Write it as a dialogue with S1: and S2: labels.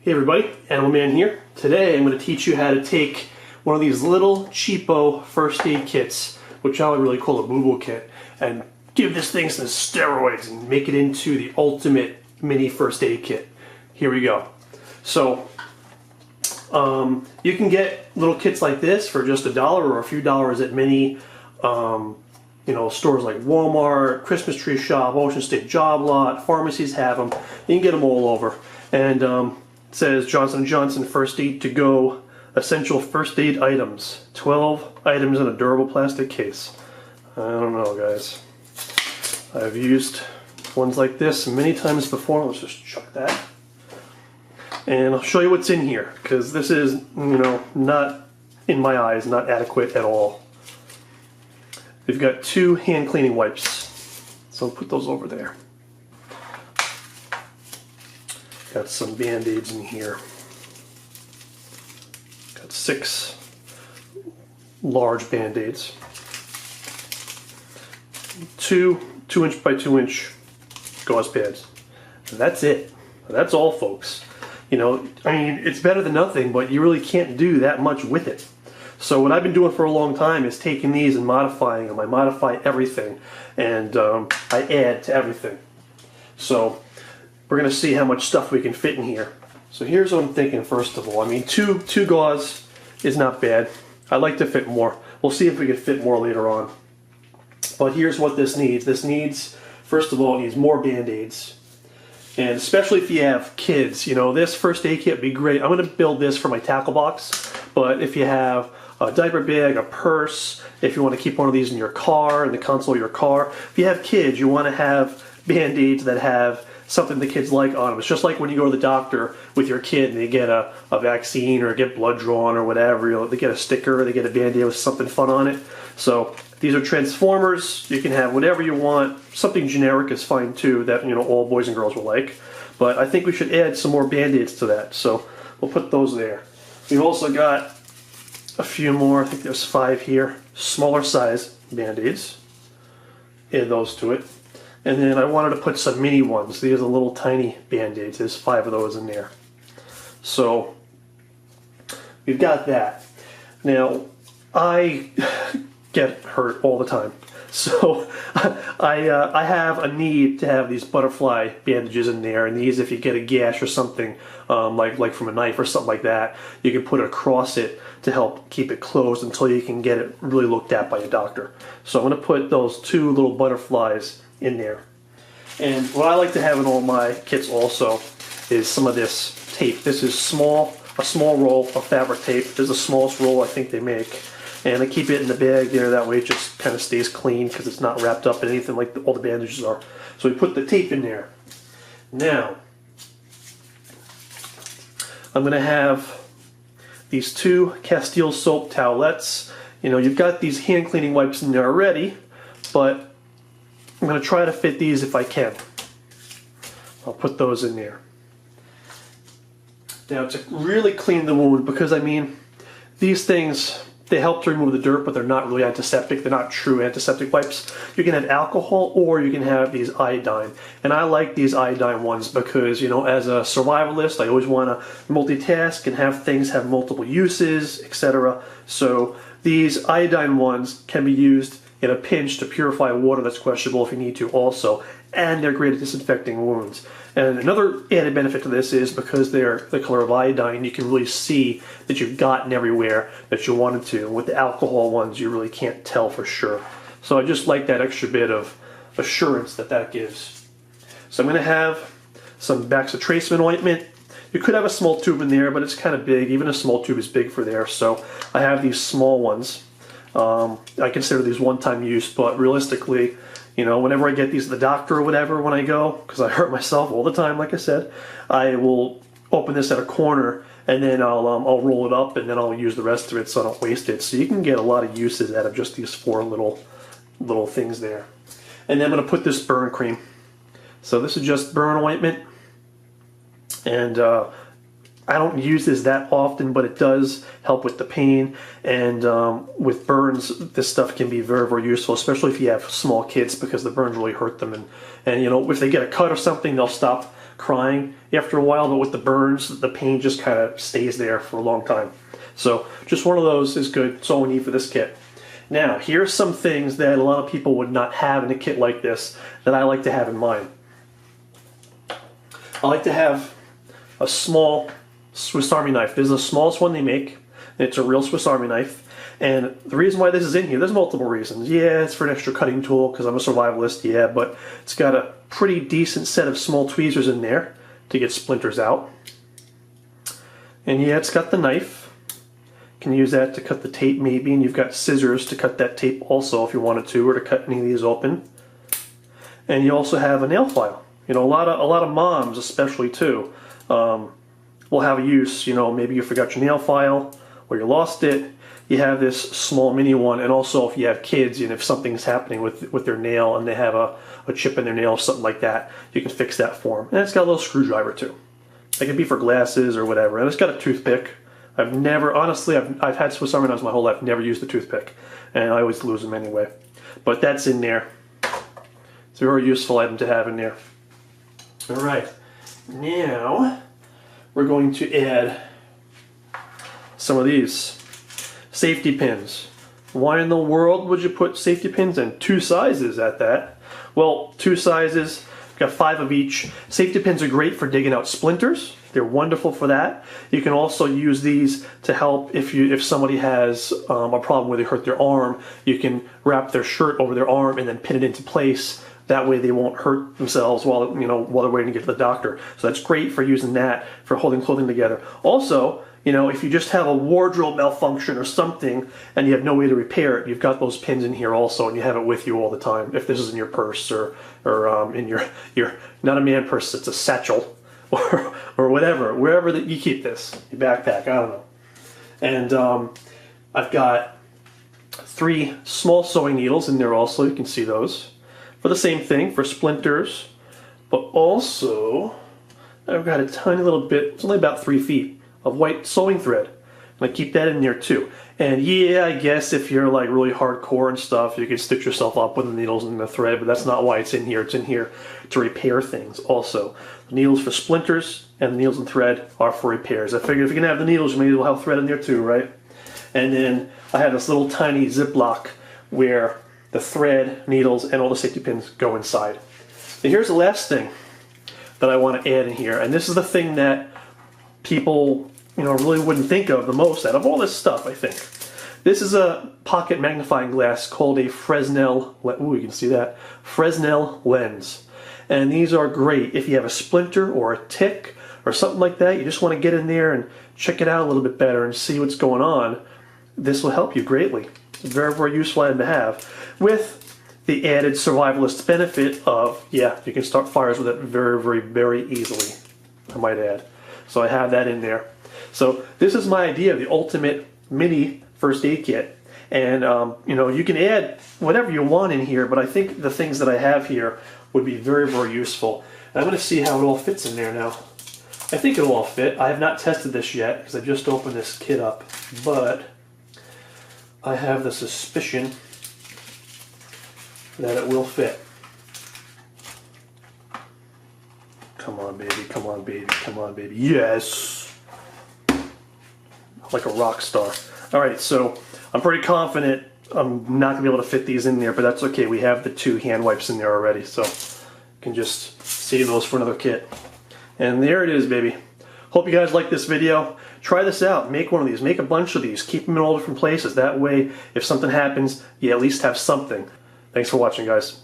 S1: Hey everybody, Animal Man here. Today I'm going to teach you how to take one of these little cheapo first aid kits, which I would really call a boo-boo kit, and give this thing some steroids and make it into the ultimate mini first aid kit. Here we go. So you can get little kits like this for just $1 or a few dollars at many stores like Walmart, Christmas Tree Shop, Ocean State Job Lot, pharmacies have them. You can get them all over. And it says Johnson & Johnson First Aid to Go Essential First Aid Items. 12 items in a durable plastic case. I don't know, guys. I've used ones like this many times before. Let's just chuck that. And I'll show you what's in here, because this is, not, in my eyes, not adequate at all. We've got 2 hand cleaning wipes. So I'll put those over there. Got some Band-Aids in here. Got 6 large Band-Aids. 2 2-inch by 2-inch gauze pads. And that's it. That's all, folks. It's better than nothing, but you really can't do that much with it. So what I've been doing for a long time is taking these and modifying them. I modify everything, and I add to everything. So we're going to see how much stuff we can fit in here. So here's what I'm thinking. First of all, two gauze is not bad. I'd like to fit more. We'll see if we can fit more later on. But here's what this needs. This needs, first of all, it needs more Band-Aids. And especially if you have kids, this first aid kit would be great. I'm going to build this for my tackle box, but if you have a diaper bag, a purse, if you want to keep one of these in your car, in the console of your car, if you have kids, you want to have Band-Aids that have something the kids like on them. It's just like when you go to the doctor with your kid and they get a vaccine or get blood drawn or whatever. They get a sticker, or they get a Band-Aid with something fun on it. So these are Transformers. You can have whatever you want. Something generic is fine too, that all boys and girls will like. But I think we should add some more Band-Aids to that. So we'll put those there. We've also got a few more. I think there's 5 here. Smaller size Band-Aids. Add those to it. And then I wanted to put some mini ones. These are little tiny Band-Aids. There's 5 of those in there. So we've got that. Now, I get hurt all the time. So I have a need to have these butterfly bandages in there. And these, if you get a gash or something, like from a knife or something like that, you can put it across it to help keep it closed until you can get it really looked at by a doctor. So I'm going to put those 2 little butterflies in there. And what I like to have in all my kits also is some of this tape. This is a small roll of fabric tape. This is the smallest roll I think they make. And I keep it in the bag there, that way it just kind of stays clean because it's not wrapped up in anything like all the bandages are. So we put the tape in there. Now, I'm going to have these 2 Castile soap towelettes. You've got these hand cleaning wipes in there already, but I'm going to try to fit these if I can. I'll put those in there. Now, to really clean the wound, because these things, they help to remove the dirt, but they're not really antiseptic. They're not true antiseptic wipes. You can have alcohol or you can have these iodine. And I like these iodine ones because, as a survivalist, I always want to multitask and have things have multiple uses, etc. So these iodine ones can be used in a pinch to purify water that's questionable if you need to also. And they're great at disinfecting wounds. And another added benefit to this is because they're the color of iodine, you can really see that you've gotten everywhere that you wanted to. With the alcohol ones, you really can't tell for sure. So I just like that extra bit of assurance that gives. So I'm going to have some Bacitracin ointment. You could have a small tube in there, but it's kind of big. Even a small tube is big for there. So I have these small ones. I consider these one-time use, but realistically, whenever I get these at the doctor or whatever when I go, because I hurt myself all the time, like I said, I will open this at a corner and then I'll roll it up and then I'll use the rest of it so I don't waste it. So you can get a lot of uses out of just these 4 little things there. And then I'm going to put this burn cream. So this is just burn ointment, and I don't use this that often, but it does help with the pain. And with burns, this stuff can be very, very useful, especially if you have small kids, because the burns really hurt them. And if they get a cut or something, they'll stop crying after a while, but with the burns, the pain just kind of stays there for a long time. So just one of those is good. That's all we need for this kit. Now, here's some things that a lot of people would not have in a kit like this that I like to have in mine. I like to have a small Swiss Army knife. This is the smallest one they make. It's a real Swiss Army knife. And the reason why this is in here, there's multiple reasons. Yeah, it's for an extra cutting tool because I'm a survivalist, yeah, but it's got a pretty decent set of small tweezers in there to get splinters out. And yeah, it's got the knife. You can use that to cut the tape maybe, and you've got scissors to cut that tape also if you wanted to, or to cut any of these open. And you also have a nail file. You know, a lot of moms especially too will have a use. You know, maybe you forgot your nail file or you lost it. You have this small mini one, and also if you have kids and if something's happening with their nail and they have a chip in their nail or something like that, you can fix that for them. And it's got a little screwdriver too. It can be for glasses or whatever. And it's got a toothpick. I've had Swiss Army knives my whole life, never used a toothpick, and I always lose them anyway. But that's in there. It's a very useful item to have in there. All right, now we're going to add some of these safety pins. Why in the world would you put safety pins in? 2 sizes at that. Well, 2 sizes, got 5 of each. Safety pins are great for digging out splinters. They're wonderful for that. You can also use these to help if somebody has a problem where they hurt their arm. You can wrap their shirt over their arm and then pin it into place. That way they won't hurt themselves while they're waiting to get to the doctor. So that's great for using that for holding clothing together. Also, you know, if you just have a wardrobe malfunction or something and you have no way to repair it, you've got those pins in here also, and you have it with you all the time. If this is in your purse or in your not a man purse, it's a satchel or whatever, wherever that you keep this, your backpack, I don't know. And I've got 3 small sewing needles in there also. You can see those for the same thing, for splinters, but also I've got a tiny little bit, it's only about 3 feet of white sewing thread, and I keep that in there too. And yeah, I guess if you're like really hardcore and stuff, you can stitch yourself up with the needles and the thread, but that's not why it's in here. It's in here to repair things also. The needles for splinters and the needles and thread are for repairs. I figured if you can have the needles, you may as well have thread in there too, right? And then I have this little tiny Ziploc where the thread, needles, and all the safety pins go inside. And here's the last thing that I want to add in here, and this is the thing that people, you know, really wouldn't think of the most out of all this stuff, I think. This is a pocket magnifying glass called a Fresnel, ooh, you can see that, Fresnel lens. And these are great if you have a splinter or a tick or something like that. You just want to get in there and check it out a little bit better and see what's going on. This will help you greatly. It's a very, very useful item to have, with the added survivalist benefit of, yeah, you can start fires with it very, very, very easily, I might add. So I have that in there. So this is my idea of the ultimate mini first aid kit. And you know, you can add whatever you want in here, but I think the things that I have here would be very, very useful. And I'm going to see how it all fits in there now. I think it'll all fit. I have not tested this yet because I just opened this kit up, but I have the suspicion that it will fit. Come on, baby, come on, baby, come on, baby. Yes! Like a rock star. Alright, so I'm pretty confident I'm not going to be able to fit these in there, but that's okay. We have the 2 hand wipes in there already, so you can just save those for another kit. And there it is, baby. Hope you guys like this video. Try this out. Make one of these. Make a bunch of these. Keep them in all different places. That way, if something happens, you at least have something. Thanks for watching, guys.